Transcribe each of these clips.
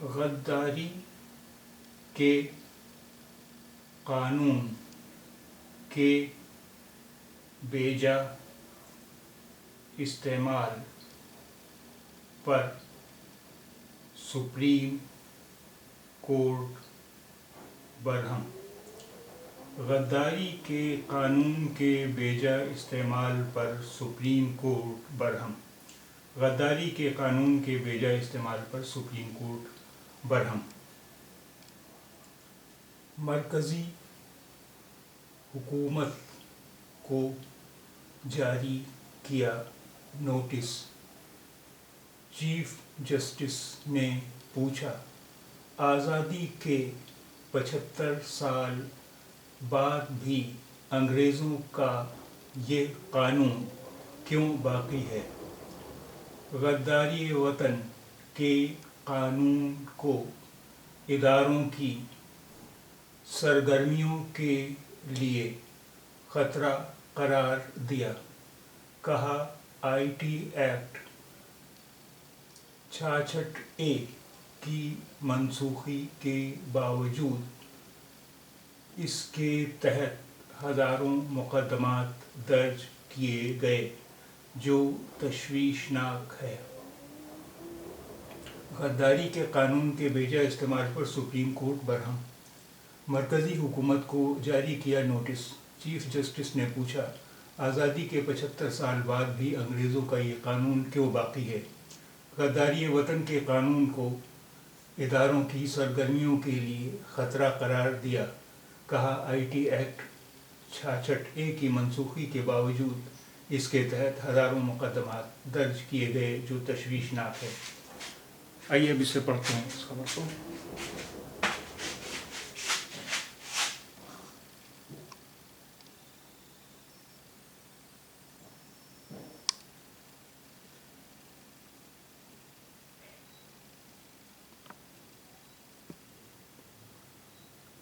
غداری کے قانون کے بیجا استعمال پر سپریم کورٹ برہم۔ غداری کے قانون کے بیجا استعمال پر سپریم کورٹ برہم۔ غداری کے قانون کے بیجا استعمال پر سپریم کورٹ برہم۔ مرکزی حکومت کو جاری کیا نوٹس۔ چیف جسٹس نے پوچھا، آزادی کے 75 سال بعد بھی انگریزوں کا یہ قانون کیوں باقی ہے؟ غداری وطن کے قانون کو اداروں کی سرگرمیوں کے لیے خطرہ قرار دیا۔ کہا، آئی ٹی ایکٹ 66A کی منسوخی کے باوجود اس کے تحت ہزاروں مقدمات درج کیے گئے، جو تشویشناک ہے۔ غداری کے قانون کے بیجا استعمال پر سپریم کورٹ برہم۔ مرکزی حکومت کو جاری کیا نوٹس۔ چیف جسٹس نے پوچھا، آزادی کے 75 سال بعد بھی انگریزوں کا یہ قانون کیوں باقی ہے؟ غداری وطن کے قانون کو اداروں کی سرگرمیوں کے لیے خطرہ قرار دیا۔ کہا، آئی ٹی ایکٹ 66A کی منسوخی کے باوجود اس کے تحت ہزاروں مقدمات درج کیے گئے، جو تشویشناک ہے۔ آئیے اب اسے پڑھتے ہیں، اس خبر کو۔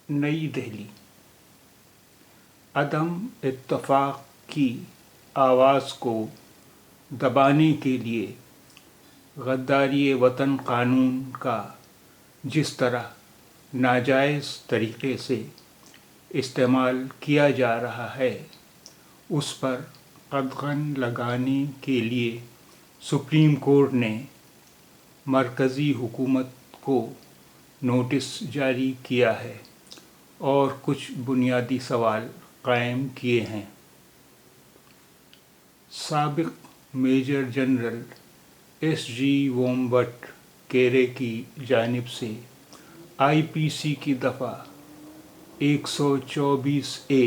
نئی دہلی۔ عدم اتفاق کی آواز کو دبانے کے لیے غداری وطن قانون کا جس طرح ناجائز طریقے سے استعمال کیا جا رہا ہے، اس پر قدغن لگانے کے لیے سپریم کورٹ نے مرکزی حکومت کو نوٹس جاری کیا ہے اور کچھ بنیادی سوال قائم کیے ہیں۔ سابق میجر جنرل SG وومبٹ کیرے کی جانب سے IPC کی دفعہ 124A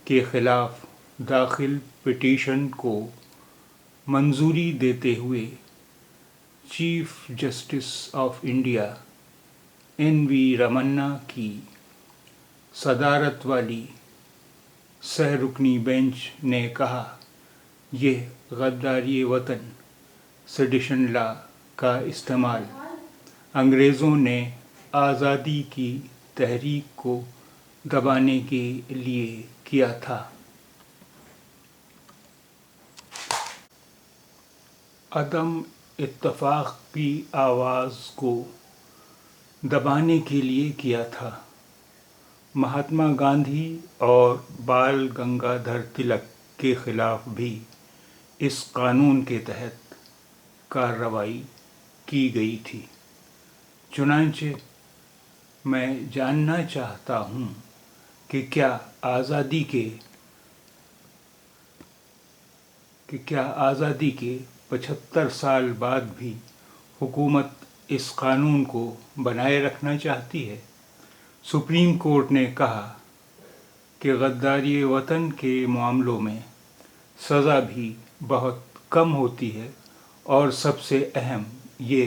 کے خلاف داخل پٹیشن کو منظوری دیتے ہوئے chief justice of India NV Ramana کی صدارت والی سہ رکنی بینچ نے کہا، یہ غداری وطن سیڈیشن لا کا استعمال انگریزوں نے آزادی کی تحریک کو دبانے کے لیے کیا تھا۔ عدم اتفاق کی آواز کو دبانے کے لیے کیا تھا۔ مہاتما گاندھی اور بال گنگادھر تلک کے خلاف بھی اس قانون کے تحت کارروائی کی گئی تھی۔ چنانچہ میں جاننا چاہتا ہوں کہ کیا آزادی کے 75 سال بعد بھی حکومت اس قانون کو بنائے رکھنا چاہتی ہے؟ سپریم کورٹ نے کہا کہ غداری وطن کے معاملوں میں سزا بھی بہت کم ہوتی ہے، اور سب سے اہم یہ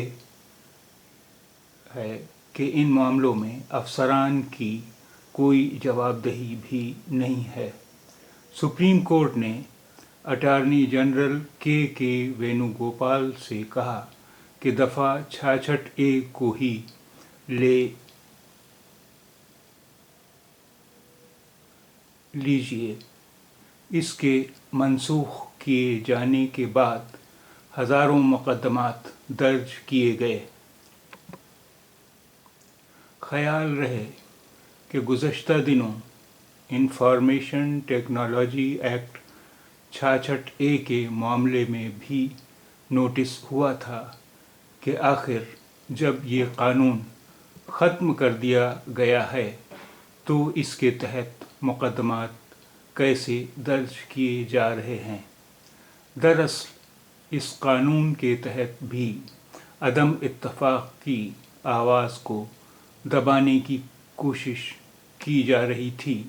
ہے کہ ان معاملوں میں افسران کی کوئی جواب دہی بھی نہیں ہے۔ سپریم کورٹ نے اٹارنی جنرل کے وینو گوپال سے کہا کہ دفعہ 66A کو ہی لے لیجیے۔ اس کے منسوخ کیے جانے کے بعد ہزاروں مقدمات درج کیے گئے۔ خیال رہے کہ گزشتہ دنوں انفارمیشن ٹیکنالوجی ایکٹ 66A کے معاملے میں بھی نوٹس ہوا تھا کہ آخر جب یہ قانون ختم کر دیا گیا ہے تو اس کے تحت مقدمات کیسے درج کیے جا رہے ہیں۔ دراصل اس قانون کے تحت بھی عدم اتفاق کی آواز کو دبانے کی کوشش کی جا رہی تھی،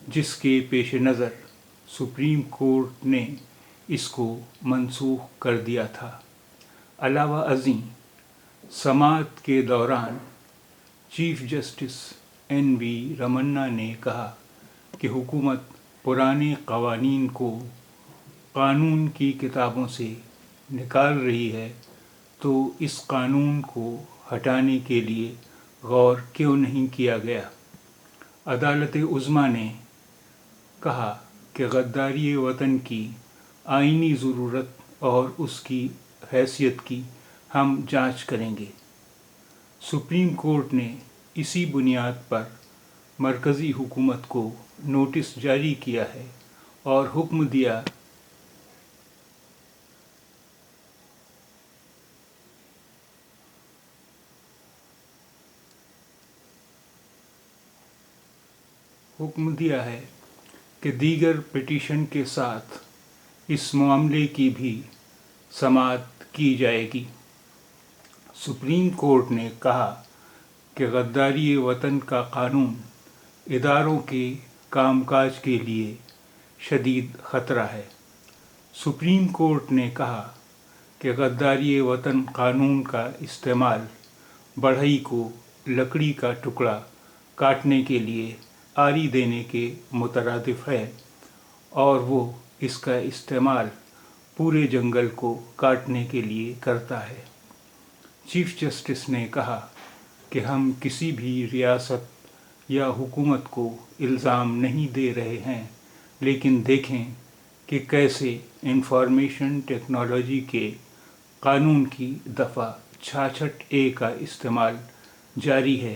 جس کے پیش نظر سپریم کورٹ نے اس کو منسوخ کر دیا تھا۔ علاوہ ازیں سماعت کے دوران چیف جسٹس NV رمنا نے کہا کہ حکومت پرانے قوانین کو قانون کی کتابوں سے نکال رہی ہے تو اس قانون کو ہٹانے کے لیے غور کیوں نہیں کیا گیا۔ عدالت عظمیٰ نے کہا کہ غداری وطن کی آئینی ضرورت اور اس کی حیثیت کی ہم جانچ کریں گے۔ سپریم کورٹ نے اسی بنیاد پر مرکزی حکومت کو نوٹس جاری کیا ہے اور حکم دیا ہے کہ دیگر پٹیشن کے ساتھ اس معاملے کی بھی سماعت کی جائے گی۔ سپریم کورٹ نے کہا کہ غداری وطن کا قانون اداروں کے کام کاج کے لیے شدید خطرہ ہے۔ سپریم کورٹ نے کہا کہ غداری وطن قانون کا استعمال بڑھئی کو لکڑی کا ٹکڑا کاٹنے کے لیے آری دینے کے مترادف ہے اور وہ اس کا استعمال پورے جنگل کو کاٹنے کے لیے کرتا ہے۔ چیف جسٹس نے کہا کہ ہم کسی بھی ریاست یا حکومت کو الزام نہیں دے رہے ہیں، لیکن دیکھیں کہ کیسے انفارمیشن ٹیکنالوجی کے قانون کی دفعہ 66A کا استعمال جاری ہے،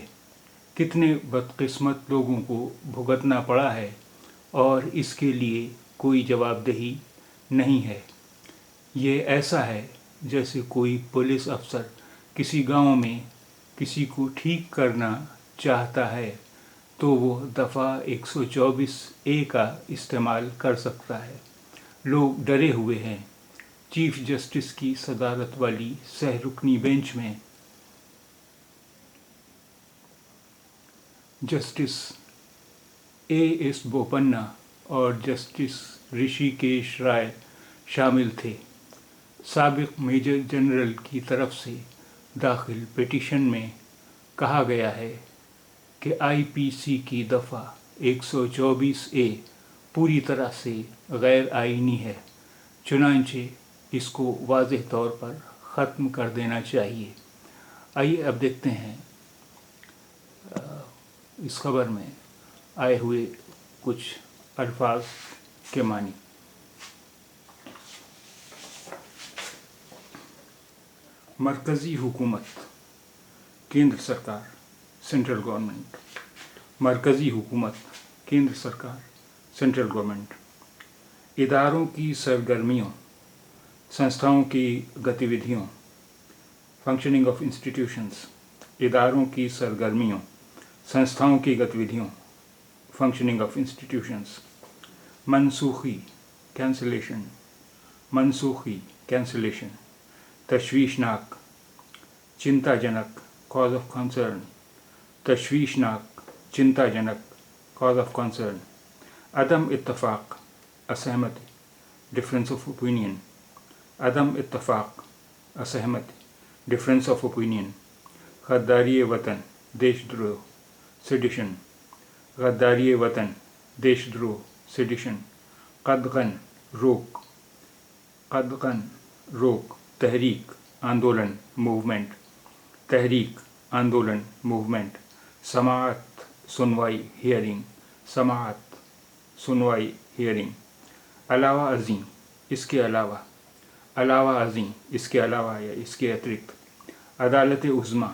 کتنے بدقسمت لوگوں کو بھگتنا پڑا ہے اور اس کے لیے کوئی جواب دہی نہیں ہے۔ یہ ایسا ہے جیسے کوئی پولیس افسر کسی گاؤں میں کسی کو ٹھیک کرنا چاہتا ہے تو وہ دفعہ 124A کا استعمال کر سکتا ہے۔ لوگ ڈرے ہوئے ہیں۔ چیف جسٹس کی صدارت والی 6 رکنی بینچ میں جسٹس AS بوپنا اور جسٹس رشی کیش رائے شامل تھے۔ سابق میجر جنرل کی طرف سے داخل پٹیشن میں کہا گیا ہے کہ IPC کی دفعہ 124A پوری طرح سے غیر آئینی ہے، چنانچہ اس کو واضح طور پر ختم کر دینا چاہیے۔ آئیے اب دیکھتے ہیں اس خبر میں آئے ہوئے کچھ الفاظ کے معنی۔ مرکزی حکومت، کیندر سرکار، سینٹرل گورنمنٹ۔ مرکزی حکومت، کیندر سرکار، سینٹرل گورنمنٹ۔ اداروں کی سرگرمیوں، سنستھاؤں کی گتیودھیوں، فنکشننگ آف انسٹیٹیوشنز۔ اداروں کی سرگرمیوں، سنستھاؤں کی گتیودھیوں، فنکشننگ آف انسٹیٹیوشنز۔ منسوخی، کینسلیشن، منسوخی، کینسلیشن۔ تشویشناک، چنتا جنک، کاز آف کنسرن۔ تشویشناک، چنتا جنک، کاز آف کنسرن۔ عدم اتفاق، اسہمتی، ڈفرینس آف اوپینین۔ عدم اتفاق، اسہمتی، ڈفرینس آف اوپینین۔ غداری وطن، دیش دروہ، سیڈیشن۔ غداری وطن، دیش دروہ، سیڈیشن۔ قدغن، روک، قدغن، روک۔ تحریک، آندولن، موومنٹ۔ تحریک، آندولن، موومنٹ۔ سماعت، سنوائی، ہیئرنگ۔ سماعت، سنوائی، ہیئرنگ۔ علاوہ ازیں، اس کے علاوہ، علاوہ ازیں، اس کے علاوہ یا اس کے اترکت۔ عدالت عظمیٰ،